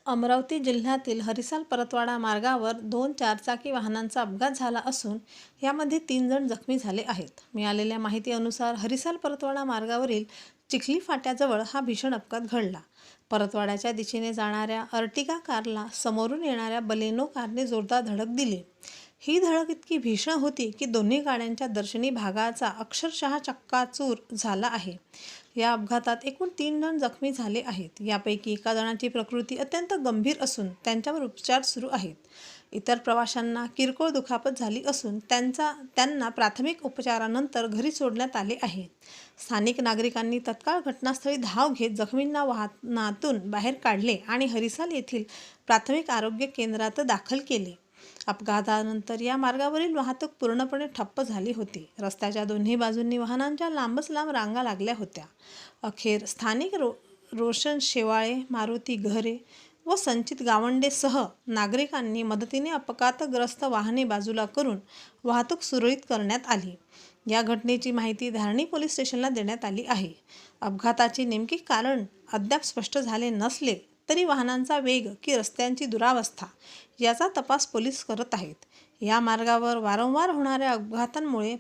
अमरावती जिल्ह्यातील हरिसाल परतवाडा मार्गावर 2 चारचाकी वाहनांचा अपघात झाला असून यामध्ये 3 जण जखमी झाले आहेत। मिळालेल्या माहितीनुसार हरिसाल परतवाडा मार्गावरील चिखली फाट्याजवळ हा भीषण अपघात घडला। परतवाड्याच्या दिशेने जाणाऱ्या अर्टिगा कारला समोरून येणाऱ्या बलेनो कारने जोरदार धडक दिली। ही धडक इतकी भीषण होती की दोन्ही गाड्यांच्या दर्शनी भागाचा अक्षरशः चक्काचूर झाला आहे। या अपघातात एकूण 3 जण जखमी झाले आहेत। यापैकी एका जणाची प्रकृती अत्यंत गंभीर असून त्यांच्यावर उपचार सुरू आहेत। इतर प्रवाशांना किरकोळ दुखापत झाली असून त्यांना प्राथमिक उपचारानंतर घरी सोडण्यात आले आहे। स्थानिक नागरिकांनी तत्काळ घटनास्थळी धाव घेत जखमींना वाहनातून बाहेर काढले आणि हरिसाल येथील प्राथमिक आरोग्य केंद्रात दाखल केले। अपघातानंतर या मार्गावरील वाहतूक पूर्णपणे ठप्प झाली होती। रस्त्याच्या दोन्ही बाजूंनी वाहनांच्या लांबच लांब रांगा लागल्या होत्या। अखेर स्थानिक रोशन शेवाळे, मारुती घरे व संचित गावंडेसह नागरिकांनी मदतीने अपघातग्रस्त वाहने बाजूला करून वाहतूक सुरळीत करण्यात आली। या घटनेची माहिती धारणी पोलीस स्टेशनला देण्यात आली आहे। अपघाताचे नेमके कारण अद्याप स्पष्ट झाले नसले तरी वाहनांचा वेग की रस्त्यांची दुरावस्था याचा तपास पोलीस करत आहेत। या मार्गावर वारंवार होणाऱ्या अपघातांमुळे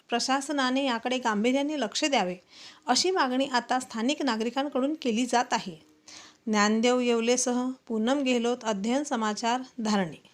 प्रशासनाने याकडे गांभीर्याने लक्ष द्यावे अशी मागणी आता स्थानिक नागरिकांकडून केली जात आहे। ज्ञानदेव येवलेसह पूनम गेहलोत, अध्ययन समाचार, धारणी।